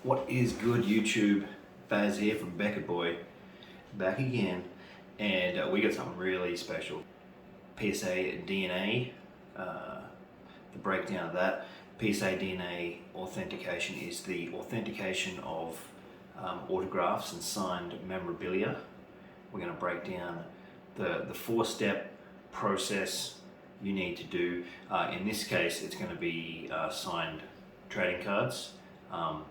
What is good, YouTube? Baz here from Beckett Boy, back again, and we got something really special. PSA DNA, the breakdown of that. PSA DNA authentication is the authentication of autographs and signed memorabilia. We're going to break down the four-step process you need to do. In this case, it's going to be signed trading cards.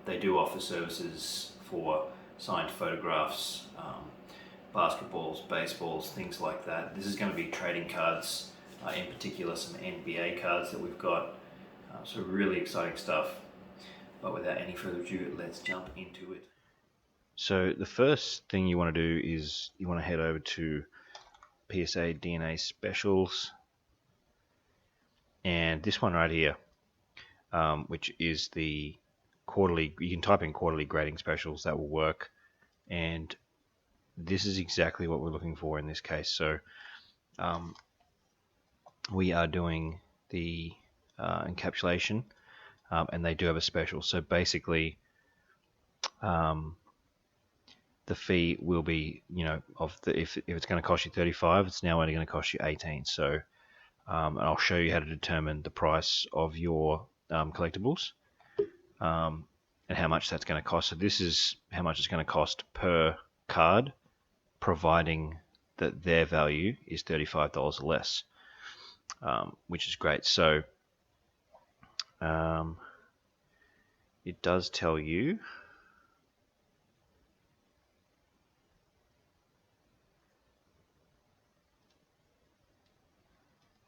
They do offer services for signed photographs, basketballs, baseballs, things like that. This is going to be trading cards, in particular some NBA cards that we've got. So really exciting stuff. But without any further ado, let's jump into it. So the first thing you want to do is you want to head over to PSA DNA Specials, and this one right here, which is the quarterly. You can type in quarterly grading specials, that will work, and this is exactly what we're looking for in this case. So we are doing the encapsulation, and they do have a special. So basically the fee will be, if it's going to cost you 35, it's now only going to cost you 18. So and I'll show you how to determine the price of your collectibles, and how much that's going to cost. So this is how much it's going to cost per card, providing that their value is $35 or less, which is great. So it does tell you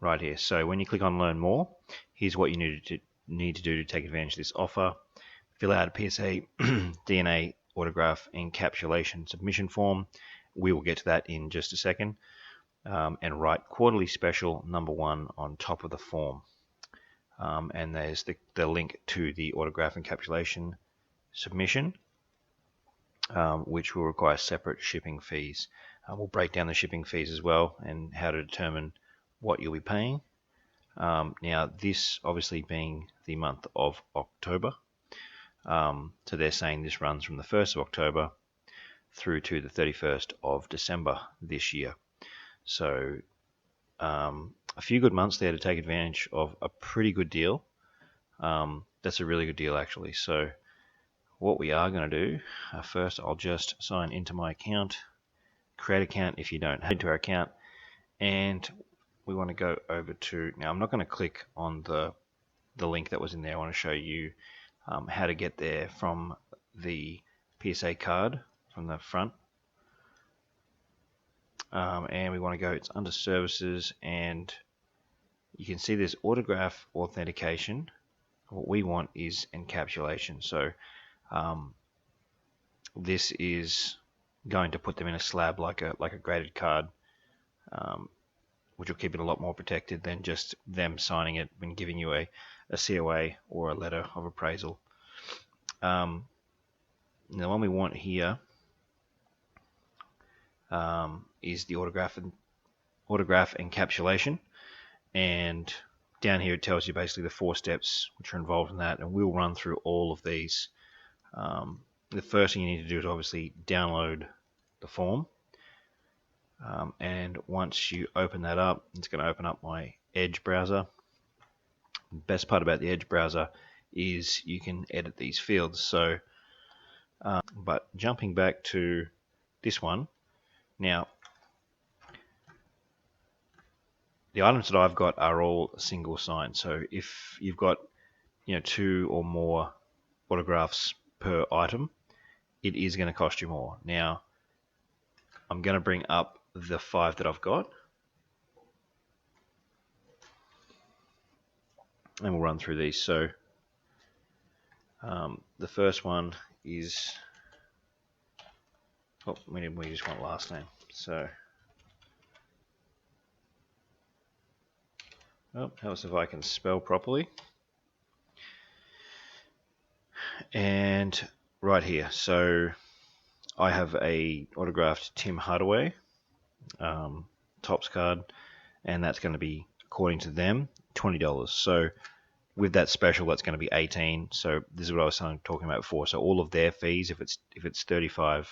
right here. So when you click on Learn More, here's what you need to do to take advantage of this offer. Fill out a PSA DNA autograph encapsulation submission form. We will get to that in just a second. And write quarterly special number 1 on top of the form. And there's the link to the autograph encapsulation submission, which will require separate shipping fees. We'll break down the shipping fees as well and how to determine what you'll be paying. Now, this obviously being the month of October, so they're saying this runs from the 1st of October through to the 31st of December this year. So a few good months there to take advantage of a pretty good deal. That's a really good deal, actually. So what we are going to do, first I'll just sign into my account, create account if you don't have into our account, and we want to go over to, now I'm not going to click on the link that was in there. I want to show you how to get there from the PSA card from the front. And we want to go, it's under services, and you can see there's autograph authentication. What we want is encapsulation. So this is going to put them in a slab like a graded card, which will keep it a lot more protected than just them signing it when giving you a COA or a letter of appraisal. Now the one we want here is the autograph encapsulation, and down here it tells you basically the 4 steps which are involved in that, and we'll run through all of these. The first thing you need to do is obviously download the form, and once you open that up, it's going to open up my Edge browser. The best part about the Edge browser is you can edit these fields. So but jumping back to this one, now the items that I've got are all single sign. So if you've got 2 or more autographs per item, it is going to cost you more. Now, I'm going to bring up the 5 that I've got, and we'll run through these. So the first one is, we just want last name. So, helps if I can spell properly. And right here, so I have a autographed Tim Hardaway Topps card, and that's going to be, according to them, $20. So with that special, that's going to be $18. So this is what I was talking about before. So all of their fees, if it's $35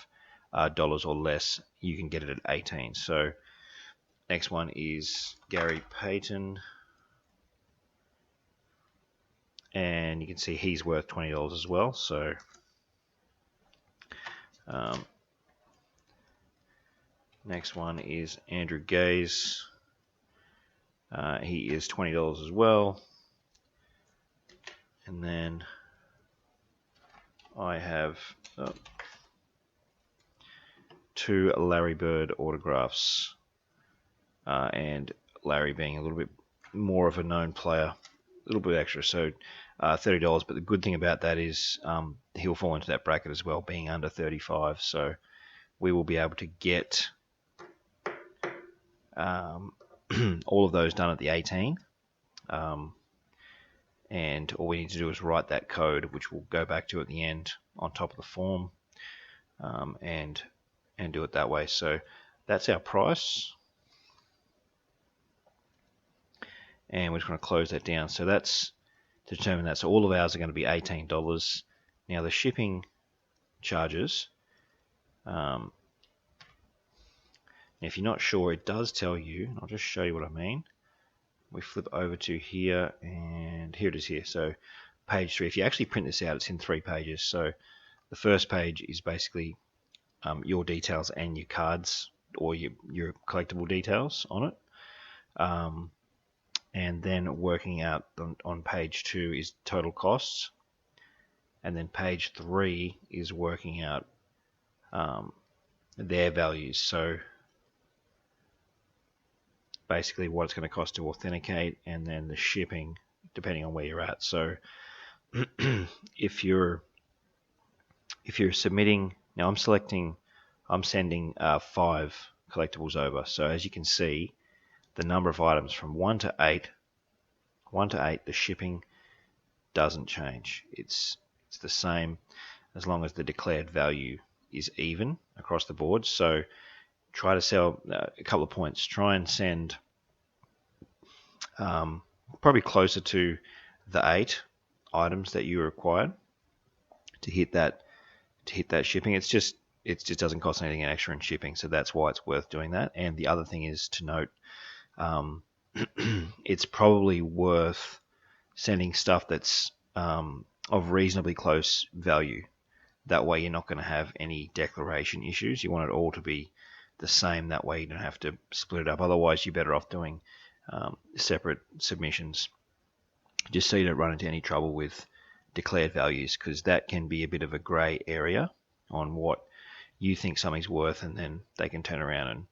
or less, you can get it at $18. So next one is Gary Payton, and you can see he's worth $20 as well. So next one is Andrew Gaze. He is $20 as well. And then I have 2 Larry Bird autographs, and Larry being a little bit more of a known player, a little bit extra, so $30. But the good thing about that is he'll fall into that bracket as well, being under 35. So we will be able to get all of those done at the 18. And all we need to do is write that code, which we'll go back to at the end on top of the form, and do it that way. So that's our price, and we're just going to close that down. So that's to determine that. So all of ours are going to be $18. Now the shipping charges, if you're not sure, it does tell you. I'll just show you what I mean. We flip over to here, and here it is here. So page 3, if you actually print this out, it's in 3 pages. So the first page is basically your details and your cards, or your collectible details on it. And then working out on page 2 is total costs. And then page 3 is working out their values. So basically what it's going to cost to authenticate, and then the shipping depending on where you're at. So if you're submitting, now I'm sending 5 collectibles over. So as you can see, the number of items from 1 to 8, the shipping doesn't change. It's the same as long as the declared value is even across the board. So try to sell a couple of points. Try and send probably closer to the 8 items that you required to hit that shipping. It just doesn't cost anything extra in shipping, so that's why it's worth doing that. And the other thing is to note, it's probably worth sending stuff that's of reasonably close value. That way you're not going to have any declaration issues. You want it all to be the same. That way you don't have to split it up. Otherwise you're better off doing separate submissions, just so you don't run into any trouble with declared values, because that can be a bit of a grey area on what you think something's worth, and then they can turn around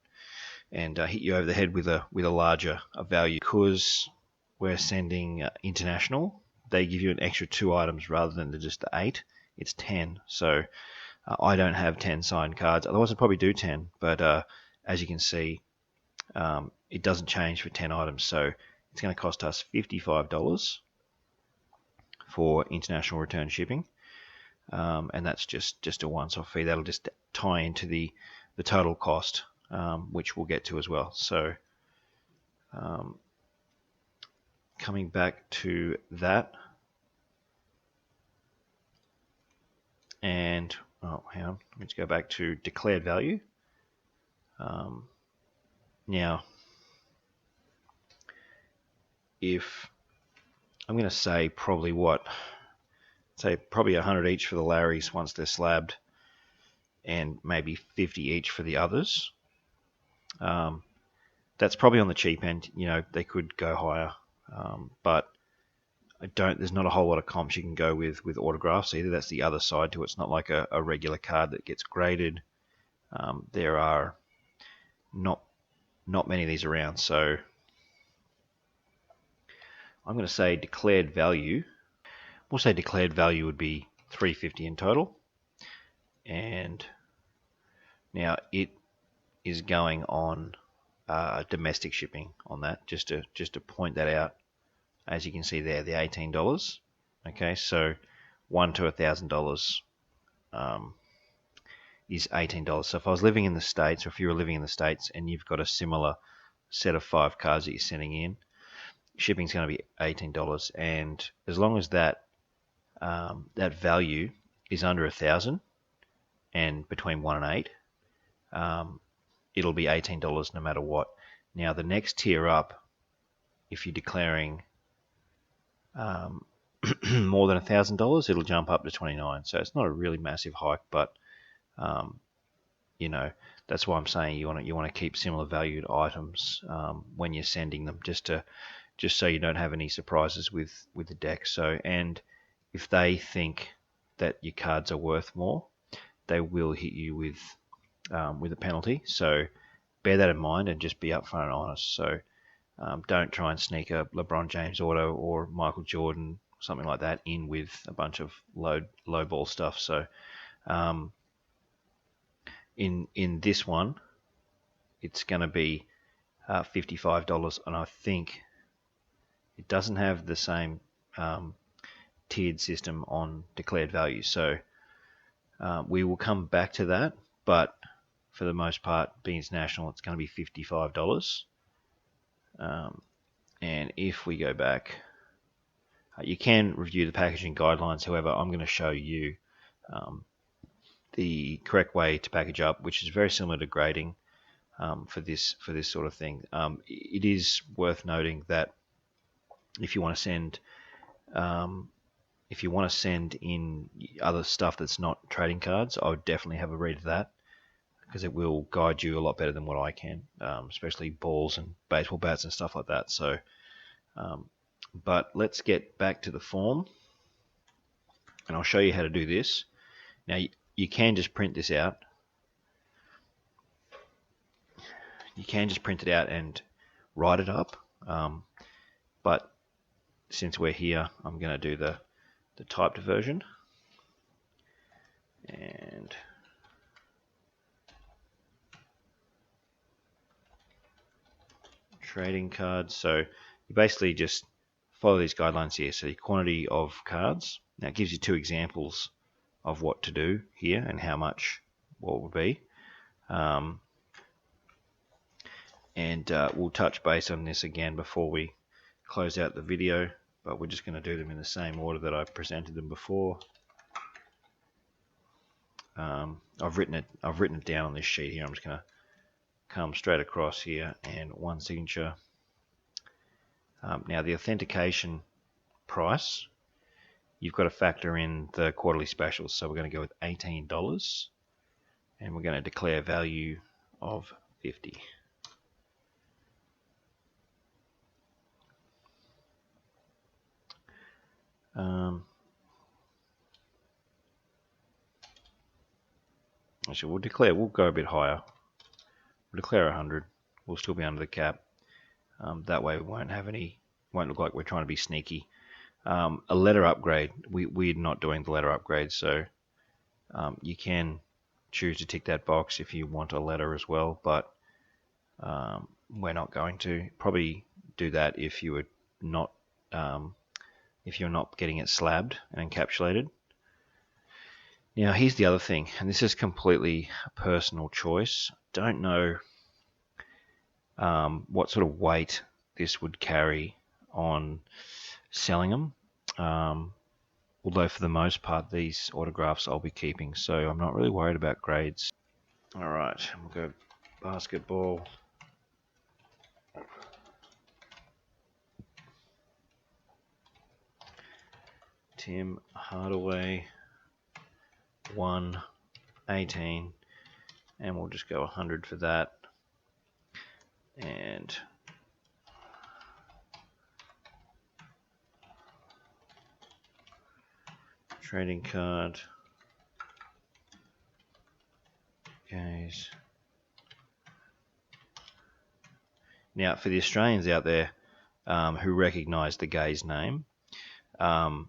and hit you over the head with a larger value. Because we're sending international, they give you an extra 2 items rather than just the 8. It's 10. So I don't have 10 signed cards. Otherwise I'd probably do 10, but as you can see, it doesn't change for 10 items. So it's going to cost us $55 for international return shipping, and that's just a once-off fee. That'll just tie into the total cost, which we'll get to as well. So coming back to that, and hang on, let's go back to declared value. Now, if I'm going to say probably probably 100 each for the Larrys once they're slabbed, and maybe 50 each for the others. that's probably on the cheap end. They could go higher, but there's not a whole lot of comps you can go with autographs either. That's the other side to it. It's not like a regular card that gets graded. There are not many of these around, so I'm going to say declared value. We'll say declared value would be $350 in total, and now it is going on domestic shipping on that. Just to point that out, as you can see there, the $18. Okay, so $1 to $1,000 is $18. So if I was living in the States, or if you were living in the States and you've got a similar set of 5 cards that you're sending in, shipping's going to be $18. And as long as that value is under 1,000 and between 1 and 8, it'll be $18 no matter what. Now the next tier up, if you're declaring more than $1,000, it'll jump up to $29. So it's not a really massive hike, but that's why I'm saying you want to keep similar valued items when you're sending them, just so you don't have any surprises with the deck. So, and if they think that your cards are worth more, they will hit you with a penalty. So bear that in mind and just be upfront and honest. So don't try and sneak a LeBron James auto or Michael Jordan, something like that, in with a bunch of low ball stuff. So in this one, it's going to be $55, and I think it doesn't have the same tiered system on declared value. So we will come back to that, but for the most part, being international, it's going to be $55. And if we go back, you can review the packaging guidelines. However, I'm going to show you the correct way to package up, which is very similar to grading for this sort of thing. It is worth noting that if you want to send in other stuff that's not trading cards, I would definitely have a read of that, because it will guide you a lot better than what I can, especially balls and baseball bats and stuff like that. So, but let's get back to the form, and I'll show you how to do this. Now, you can just print this out. You can just print it out and write it up, but since we're here, I'm going to do the typed version. And trading cards. So you basically just follow these guidelines here. So the quantity of cards. Now it gives you 2 examples of what to do here and how much what would be. We'll touch base on this again before we close out the video, but we're just going to do them in the same order that I presented them before. I've written it down on this sheet here. I'm just going to come straight across here and one signature. Now the authentication price, you've got to factor in the quarterly specials. So we're going to go with $18, and we're going to declare value of $50. Actually, we'll go a bit higher. We'll declare 100. We'll still be under the cap. That way we won't look like we're trying to be sneaky. A letter upgrade, we're not doing the letter upgrade, so you can choose to tick that box if you want a letter as well, but we're not going to. Probably do that if you're not getting it slabbed and encapsulated. Now here's the other thing, and this is completely a personal choice. Don't know what sort of weight this would carry on selling them, although for the most part these autographs I'll be keeping, so I'm not really worried about grades. Alright, we'll go basketball. Tim Hardaway, 1/18, and we'll just go 100 for that. and trading card. Gaze. Now, for the Australians out there who recognise the Gaze name, other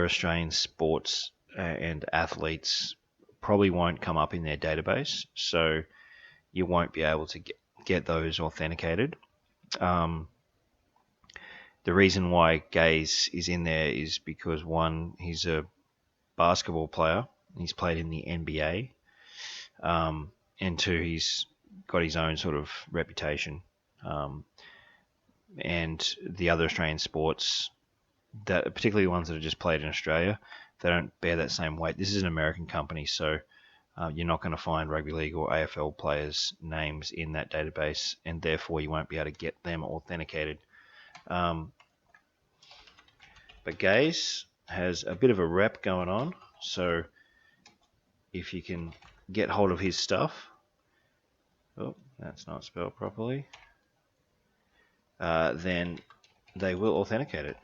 Australian sports and athletes probably won't come up in their database, so you won't be able to get those authenticated. The reason why Gaze is in there is because, one, he's a basketball player. He's played in the NBA. And two, he's got his own sort of reputation. And the other Australian sports, that particularly the ones that are just played in Australia, they don't bear that same weight. This is an American company, so you're not going to find rugby league or AFL players' names in that database, and therefore you won't be able to get them authenticated. But Gaze has a bit of a rep going on, so if you can get hold of his stuff, oh, that's not spelled properly, then they will authenticate it.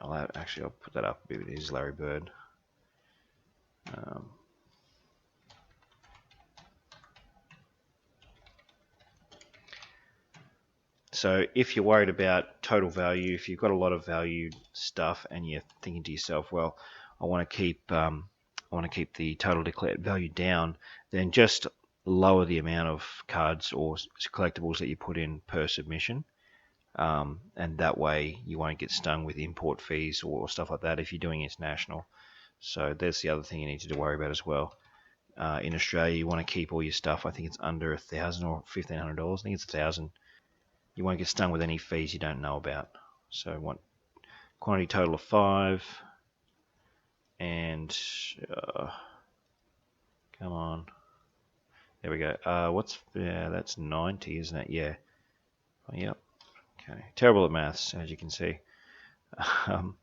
I'll put that up a bit. It is Larry Bird. So if you're worried about total value, if you've got a lot of valued stuff and you're thinking to yourself, well, I want to keep the total declared value down, then just lower the amount of cards or collectibles that you put in per submission. And that way you won't get stung with import fees or stuff like that if you're doing international. So that's the other thing you need to worry about as well. In Australia, you want to keep all your stuff. I think it's under $1,000 or $1,500. I think it's $1,000. You won't get stung with any fees you don't know about. So I want quantity total of 5. And come on. There we go. That's 90, isn't it? Yeah. Oh, yep. Okay. Terrible at maths, as you can see. What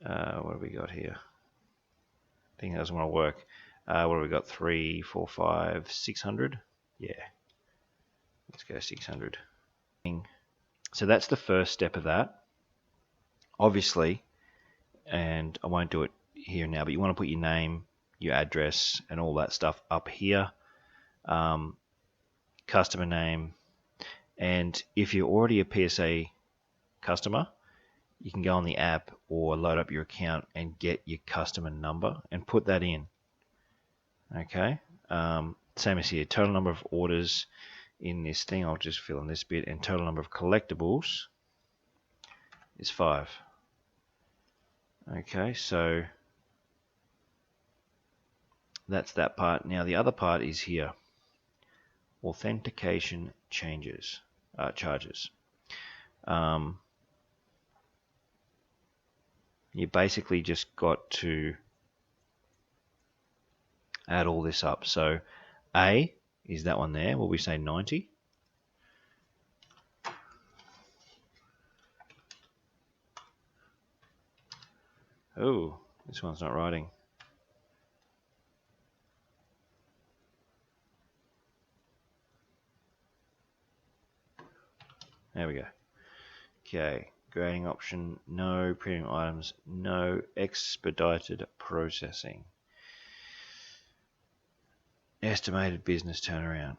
have we got here? I think that doesn't want to work. What have we got? 3, 4, 5, 600? Yeah. Let's go 600. So that's the first step of that. Obviously, and I won't do it here now, but you want to put your name, your address, and all that stuff up here. Customer name. And if you're already a PSA customer, you can go on the app or load up your account and get your customer number and put that in. Okay. Same as here. Total number of orders in this thing. I'll just fill in this bit. And total number of collectibles is 5. Okay. So that's that part. Now the other part is here. Authentication charges. You basically just got to add all this up. So A is that one there. Will we say 90? Oh, this one's not writing. There we go. Okay, grading option, no. Premium items, no. Expedited processing. Estimated business turnaround.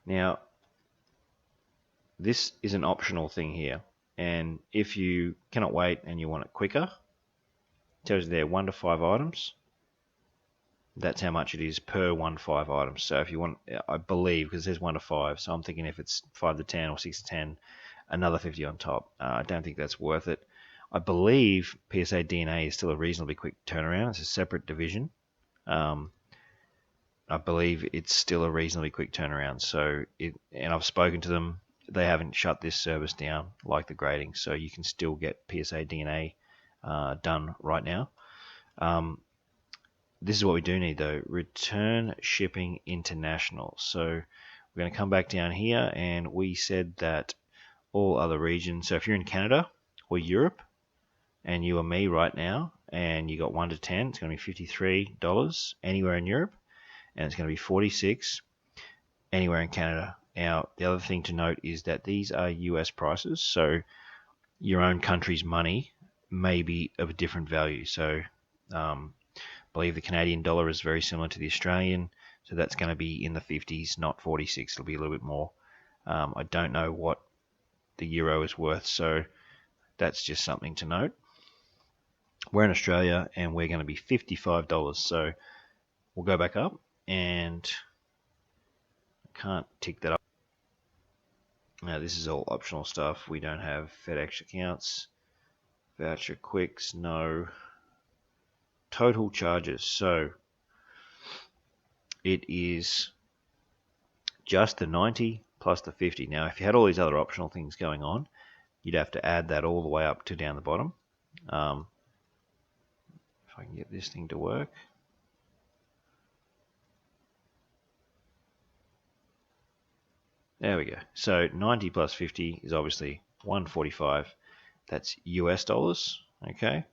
Now, this is an optional thing here, and if you cannot wait and you want it quicker, it tells you there 1 to 5 items. That's how much it is per 1 to 5 items. So if you want, I believe, because there's 1 to 5, so I'm thinking if it's 5 to 10 or 6 to 10, another 50 on top. I don't think that's worth it. I believe PSA DNA is still a reasonably quick turnaround. It's a separate division. I believe it's still a reasonably quick turnaround. So, and I've spoken to them. They haven't shut this service down like the grading, so you can still get PSA DNA done right now. This is what we do need though. Return shipping international. So we're going to come back down here, and we said that all other regions. So if you're in Canada or Europe, and you or me right now, and you got 1 to 10, it's going to be $53 anywhere in Europe, and it's going to be $46 anywhere in Canada. Now, the other thing to note is that these are US prices, so your own country's money may be of a different value. So I believe the Canadian dollar is very similar to the Australian, so that's going to be in the 50s, not 46. It'll be a little bit more. I don't know what the euro is worth, so that's just something to note. We're in Australia, and we're going to be $55, so we'll go back up, and I can't tick that up. Now, this is all optional stuff. We don't have FedEx accounts, voucher quicks, no. Total charges. So it is just the 90 plus the 50. Now, if you had all these other optional things going on, you'd have to add that all the way up to down the bottom. If I can get this thing to work. There we go. So 90 plus 50 is obviously 145. That's US dollars. Okay.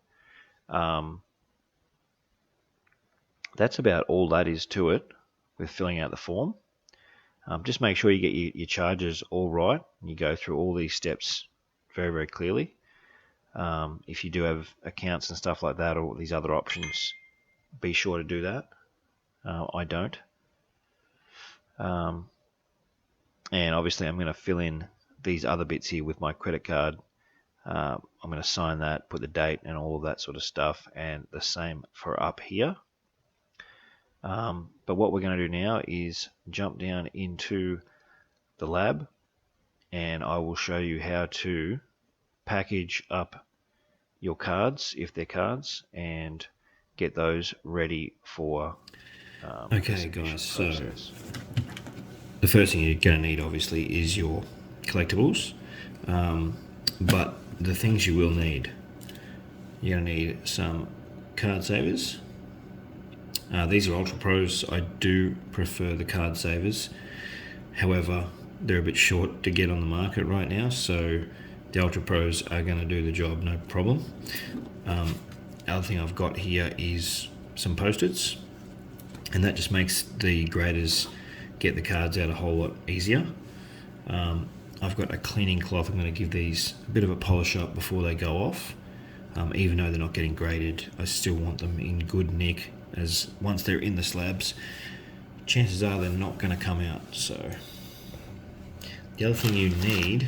That's about all that is to it with filling out the form. Just make sure you get your charges all right. You go through all these steps very, very clearly. If you do have accounts and stuff like that, or these other options, be sure to do that. I don't. And obviously I'm going to fill in these other bits here with my credit card. I'm going to sign that, put the date and all of that sort of stuff, and the same for up here. But what we're going to do now is jump down into the lab, and I will show you how to package up your cards, if they're cards, and get those ready for okay guys, so the first thing you're going to need obviously is your collectibles, but the things you will need, you're going to need some card savers. These are Ultra Pros. I do prefer the card savers, however they're a bit short to get on the market right now, so the Ultra Pros are going to do the job, no problem. Other thing I've got here is some Post-its, and that just makes the graders get the cards out a whole lot easier. I've got a cleaning cloth. I'm going to give these a bit of a polish up before they go off. Even though they're not getting graded, I still want them in good nick, as once they're in the slabs, chances are they're not going to come out. So the other thing you need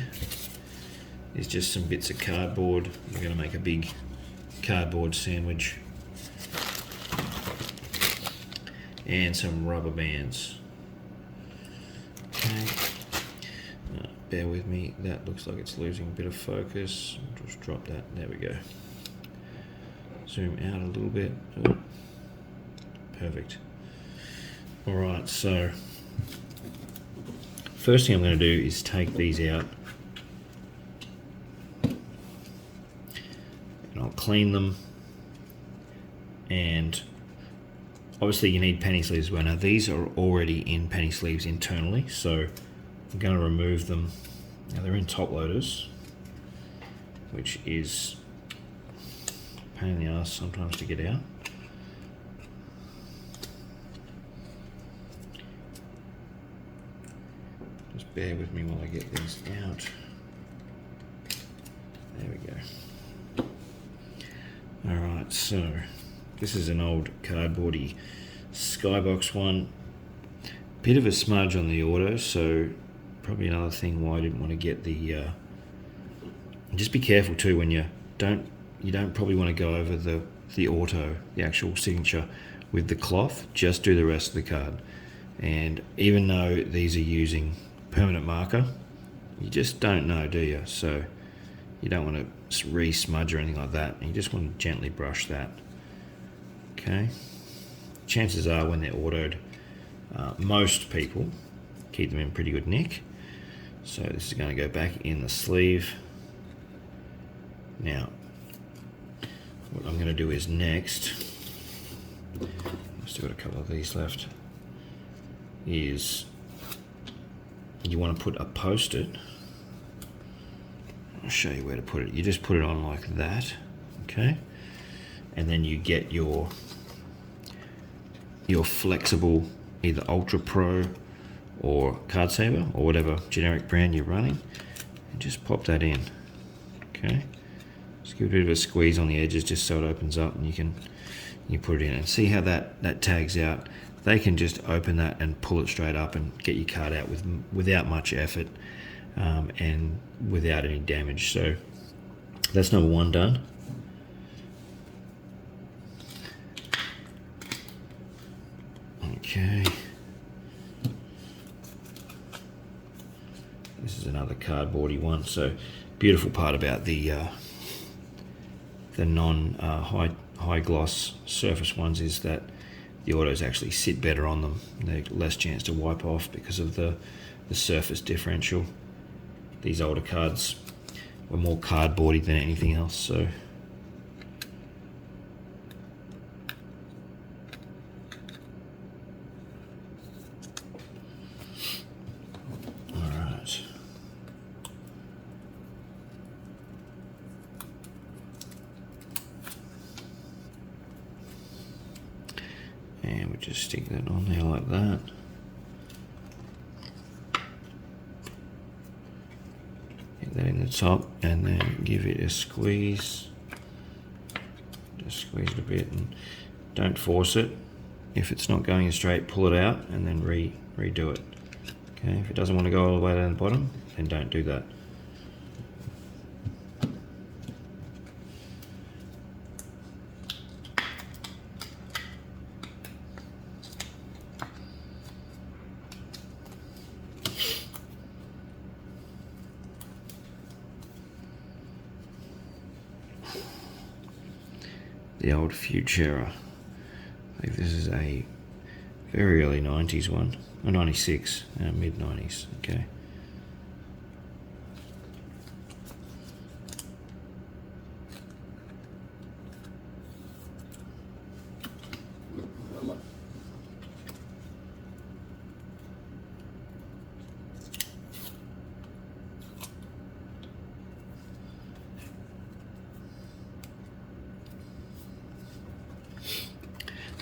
is just some bits of cardboard. We're going to make a big cardboard sandwich, and some rubber bands. Okay, bear with me, that looks like it's losing a bit of focus. I'll just drop that, there we go. Zoom out a little bit. Oh, perfect. Alright, so first thing I'm going to do is take these out, and I'll clean them. And obviously you need penny sleeves as well. Now these are already in penny sleeves internally, so I'm going to remove them. Now they're in top loaders, which is a pain in the ass sometimes to get out. Just bear with me while I get these out. There we go. Alright, so this is an old cardboardy Skybox one. Bit of a smudge on the auto, so probably another thing why I didn't want to get the... just be careful too when you don't probably want to go over the auto, the actual signature, with the cloth. Just do the rest of the card. And even though these are using permanent marker, you just don't know, do you? So you don't want to re-smudge or anything like that. You just want to gently brush that. Okay. Chances are when they're autoed, most people keep them in pretty good nick. So this is going to go back in the sleeve. Now, what I'm going to do is next, I've still got a couple of these left, is you want to put a Post-it. I'm just going to I'll show you where to put it. You just put it on like that, okay? And then you get your flexible, either Ultra Pro or Card Saver or whatever generic brand you're running, and just pop that in, okay? Just give it a bit of a squeeze on the edges just so it opens up, and you put it in and see how that tags out. They can just open that and pull it straight up and get your card out without much effort and without any damage. So that's number one done. Okay. This is another cardboardy one. So beautiful part about the non high gloss surface ones is that the autos actually sit better on them. They're less chance to wipe off because of the surface differential. These older cards were more cardboardy than anything else. So and we just stick that on there like that. Get that in the top and then give it a squeeze. Just squeeze it a bit and don't force it. If it's not going in straight, pull it out and then redo it. Okay, if it doesn't want to go all the way down the bottom, then don't do that. The old Futura. I think this is a very early 90s one, or 96, mid 90s, okay.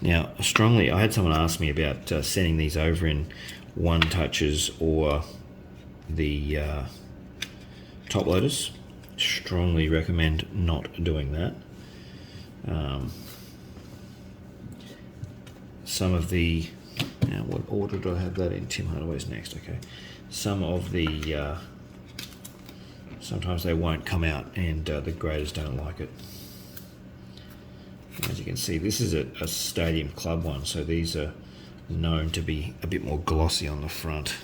Now, I had someone ask me about sending these over in one touches or the top loaders. Strongly recommend not doing that. Some of the, now what order do I have that in? Tim Hardaway's next, okay. Some of the, sometimes they won't come out and the graders don't like it. As you can see, this is a Stadium Club one, so these are known to be a bit more glossy on the front,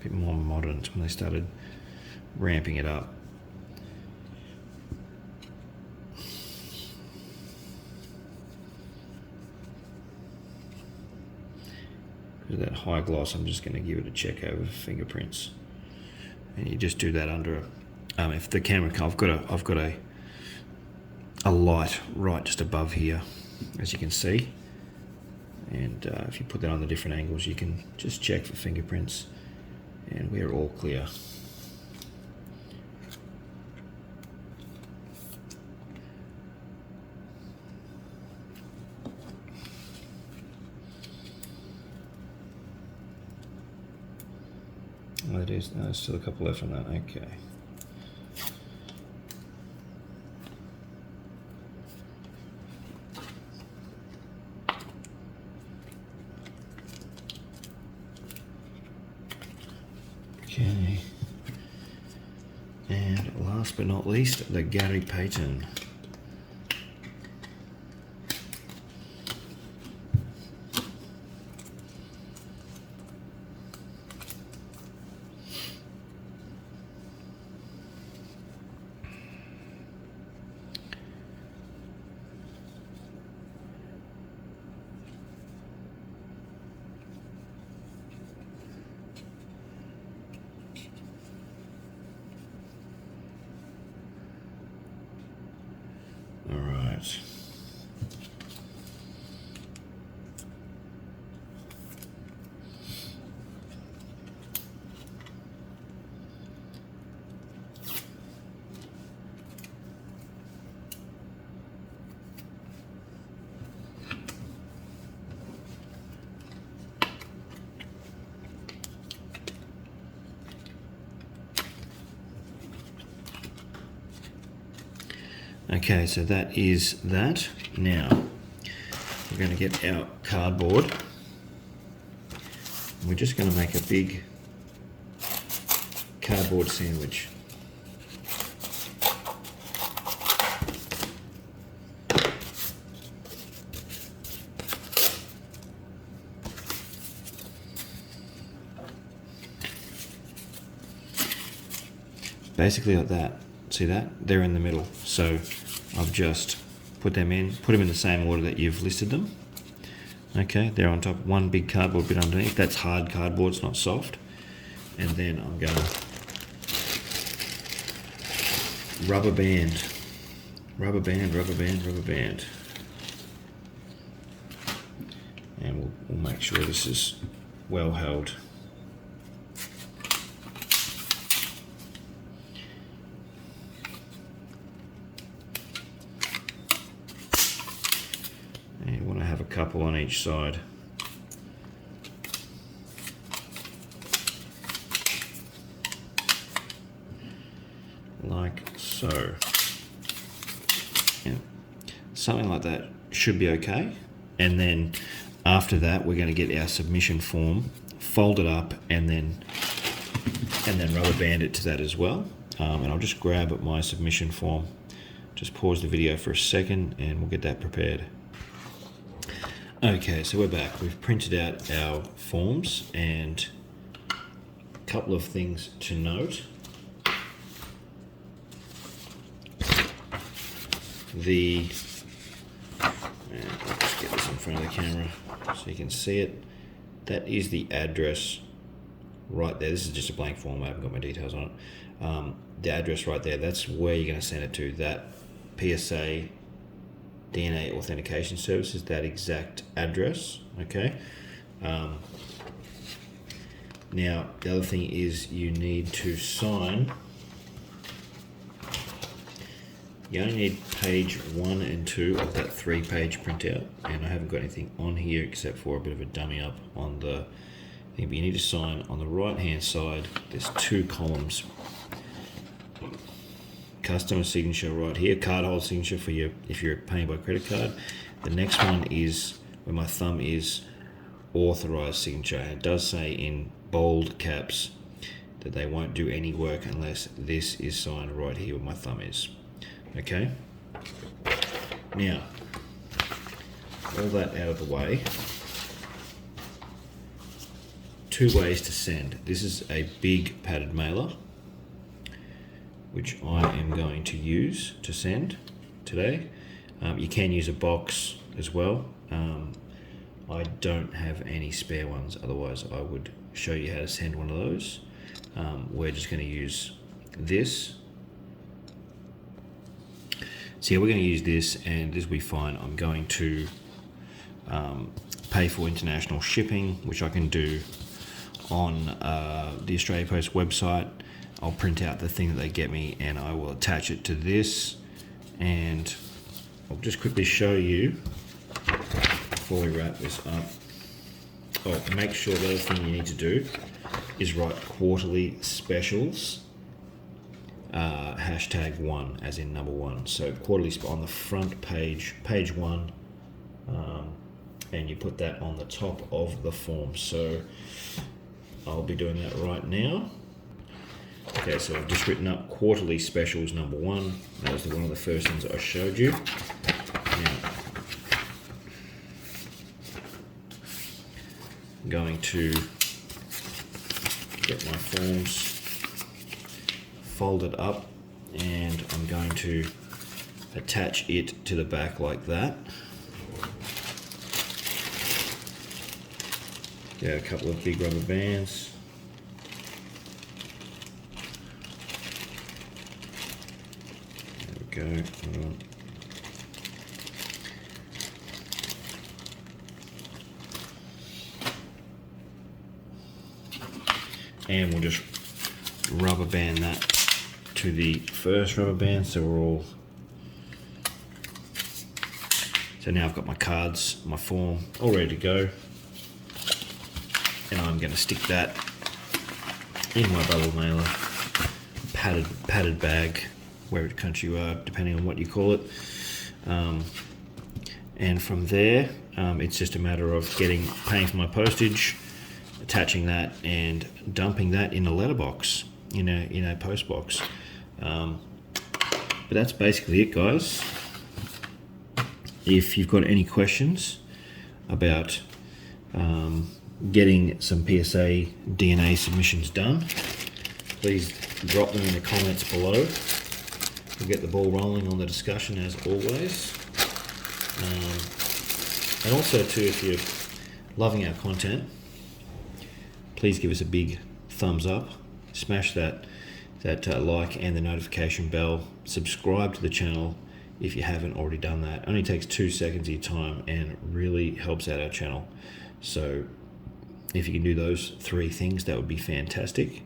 a bit more modern when they started ramping it up. With that high gloss, I'm just going to give it a check over fingerprints, and you just do that under if the camera, I've got a light right just above here, as you can see, and if you put that on the different angles, you can just check for fingerprints, and we're all clear. Oh, there's still a couple left on that, okay. Okay, and last but not least, the Gary Payton. Okay, so that is that. Now, we're going to get our cardboard. We're just going to make a big cardboard sandwich. Basically like that. See that? They're in the middle. So I've just put them in the same order that you've listed them. Okay, they're on top, one big cardboard bit underneath. That's hard cardboard, it's not soft. And then I'm going to rubber band. And we'll make sure this is well held. And you want to have a couple on each side. Like so. Yeah. Something like that should be okay. And then after that, we're going to get our submission form, fold it up, and then rubber band it to that as well. And I'll just grab my submission form. Just pause the video for a second, and we'll get that prepared. Okay, so we're back. We've printed out our forms, and a couple of things to note. I'll just get this in front of the camera so you can see it. That is the address right there. This is just a blank form, I haven't got my details on it. The address right there, that's where you're going to send it to. That PSA DNA Authentication Services, that exact address, okay? Now, the other thing is you need to sign. You only need page 1 and 2 of that 3-page printout, and I haven't got anything on here except for a bit of a dummy up on the thing, but you need to sign on the right hand side. There's 2 columns. Customer signature right here, card holder signature for you if you're paying by credit card. The next one is where my thumb is, authorized signature, and it does say in bold caps that they won't do any work unless this is signed right here where my thumb is. Okay, now all that out of the way, 2 ways to send. This is a big padded mailer which I am going to use to send today. You can use a box as well. I don't have any spare ones, otherwise I would show you how to send one of those. We're just going to use this. So yeah, we're going to use this, and this will be fine. I'm going to pay for international shipping, which I can do on the Australia Post website. I'll print out the thing that they get me, and I will attach it to this, and I'll just quickly show you before we wrap this up. Oh, make sure the other thing you need to do is write quarterly specials, hashtag 1, as in number 1. So quarterly on the front page, page 1, and you put that on the top of the form. So I'll be doing that right now. Okay, so I've just written up quarterly specials number 1. That was one of the first things that I showed you. Now, I'm going to get my forms folded up, and I'm going to attach it to the back like that. Get a couple of big rubber bands. There we go. Hold on. And we'll just rubber band that to the first rubber band, so we're all. So now I've got my cards, my form, all ready to go, and I'm going to stick that in my bubble mailer, padded bag, wherever country you are, depending on what you call it. And from there, it's just a matter of paying for my postage, attaching that, and dumping that in a letterbox, in a post box. But that's basically it, guys. If you've got any questions about getting some PSA DNA submissions done, please drop them in the comments below. We'll get the ball rolling on the discussion as always. And also too, if you're loving our content, please give us a big thumbs up, smash that like and the notification bell, subscribe to the channel if you haven't already done that. It only takes 2 seconds of your time and really helps out our channel. So if you can do those 3 things, that would be fantastic.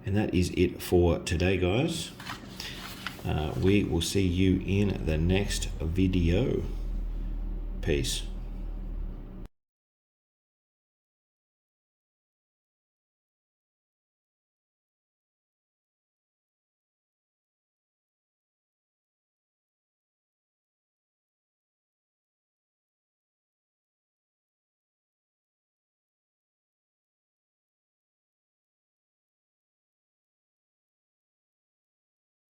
And that is it for today, guys. We will see you in the next video. Peace.